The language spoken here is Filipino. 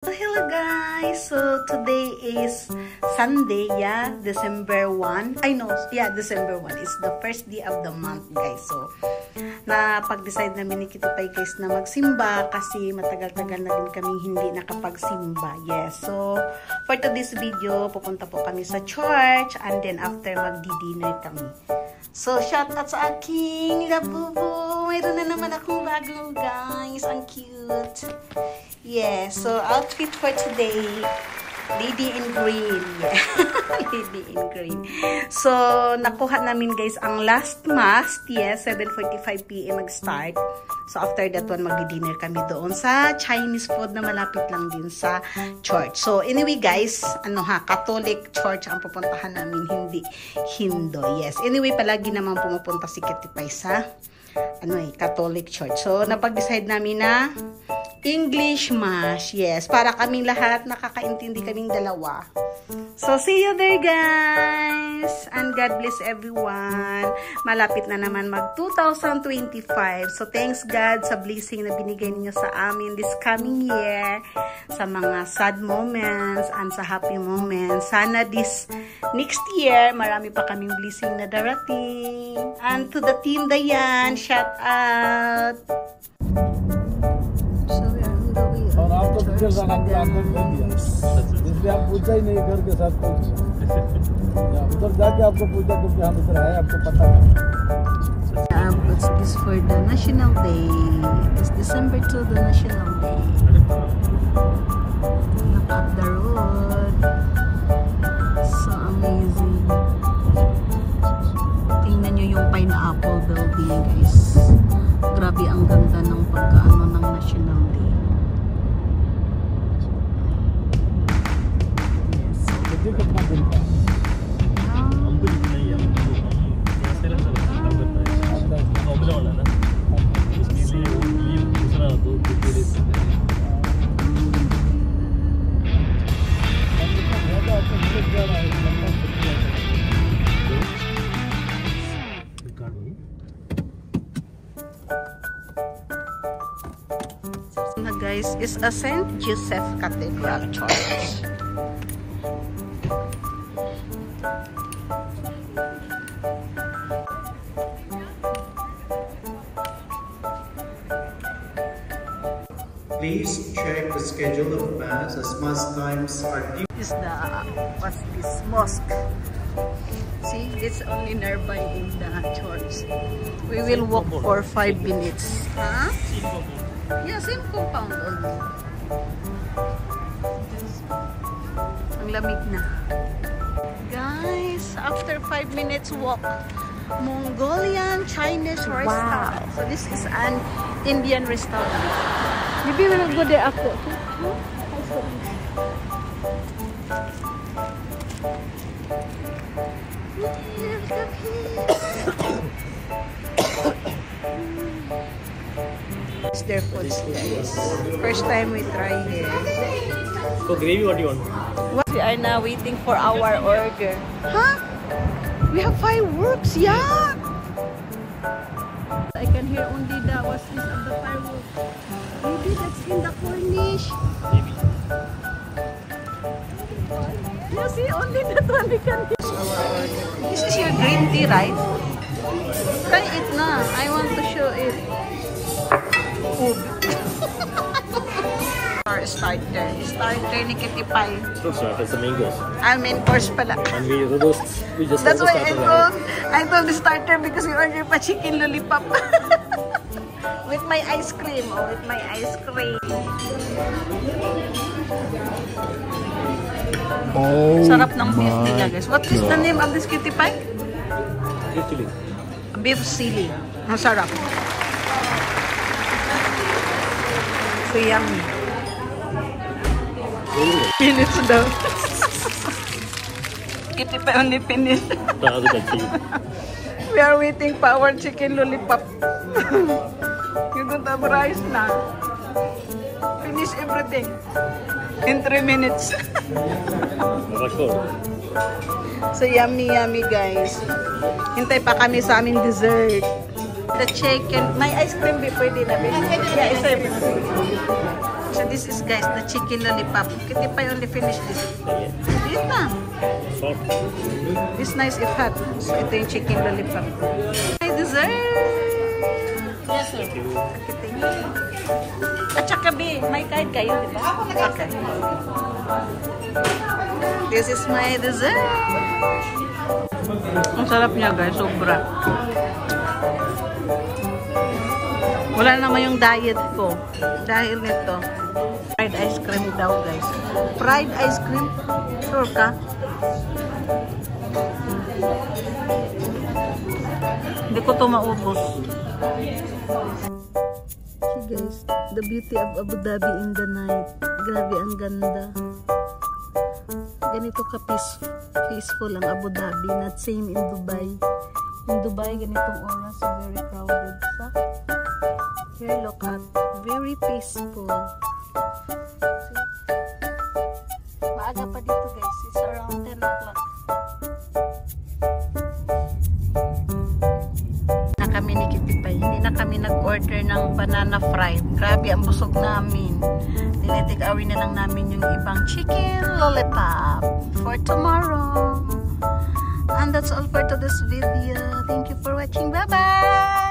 So hello guys, so today is Sunday, December 1. December 1 is the first day of the month guys. So napag-decide namin ni Kitty Pie guys na magsimba kasi matagal-tagal na din kaming hindi nakapagsimba. Yes, so for today's video, pupunta po kami sa church and then after magdi-dinner kami. So shout out sa aking labubo. Mayroon na naman akong bagong guys. Ang cute. Yeah, so outfit for today, lady in green. Yeah. Lady in green. So nakuha namin guys ang last mass. Yes, 7:45 PM mag-start. So after that one, magdi-dinner kami doon sa Chinese food na malapit lang din sa church. So anyway guys, Catholic church ang pupuntahan namin, hindi Hindu. Yes. Anyway, palagi naman pumupunta si Kitty Pie sa Catholic church. So napag-decide namin na English mass. Yes, para kaming lahat nakakaintindi kaming dalawa. So see you there guys. And God bless everyone. Malapit na naman mag 2025. So thanks God sa blessing na binigay niyo sa amin this coming year. Sa mga sad moments and sa happy moments. Sana this next year marami pa kaming blessing na darating. And to the team Dayan, shout out. और आप तो फिर जाना प्लान कर दिया, इसलिए आप पूछा ही नहीं घर के साथ कुछ। उधर जाके आपको पूछा क्योंकि हम इधर आए, आपको पता है। What's this for the National Day? It's December 2, the National Day. Look at the road. So amazing. Tingnan nyo yung pineapple building guys. Grabe ang ganda ng pagkaano ng National Day. कितना दिन का हमको जितना ही हम ऐसे लग रहा है ऑब्जर्व वाला ना इसलिए ये दूसरा दो के लिए guys, is a St. Joseph Cathedral Church. Please check the schedule of mass as mass times are due. Is the what's this mosque? See, it's only nearby in the church. We will walk for 5 minutes. Huh? Yeah, same compound only. Ang lamig na. Guys, after 5 minutes walk, Mongolian Chinese restaurant. So this is an Indian restaurant. Maybe we will go there after. It's their food guys. First time we try here. So gravy, what do you want? We are now waiting for our order. Huh? We have fireworks, yeah! I can hear only the what's this of the fireworks. Maybe that's in the Cornish. Maybe. You see, only that one we can hear. This is your green tea, right? Try it na. I want to show it. Starter ni Kitty Pie. Fruit starter, it's the main course. Main course pala. And we just That's why I told the starter because we ordered pa chicken lollipop. With my ice cream. Oh, with my ice cream. Oh, sarap ng beef nila guys. What is the name of this Kitty Pie? Beef chili. Beef chili. Ang sarap. So yummy. Finish daw. Kitty Pie only finish. We are waiting for our chicken lollipop. You don't have rice na. Finish everything. In 3 minutes. So yummy guys. Hintay pa kami sa aming dessert. The chicken. May ice cream before din na. Yeah, isa. So this is guys, the chicken lollipop. Kitty pa only finish this. Eat na. It's nice if hot. So ito yung chicken lollipop. My dessert. Yes sir. Okay, thank you. At saka B, may kahit kayo, di ba? Okay. This is my dessert. Ang sarap niya guys, sobra. Wala naman yung diet ko. Dahil nito. Fried ice cream daw guys. Fried ice cream? Sure ka? Hindi ko ito maubos. See guys, the beauty of Abu Dhabi in the night. Grabe ang ganda. Ganito ka peaceful ang Abu Dhabi. Not same in Dubai. In Dubai, ganitong oras, so very crowded. So, here, look at. Very peaceful. See? Maaga pa dito guys. It's around 10 o'clock. Na kami ni Kitty Pie. Hindi na kami nag-order ng banana fried. Grabe ang busog namin. Tinitik awin na lang namin yung ibang chicken lollipop for tomorrow. And that's all for today's video. Thank you for watching. Bye-bye!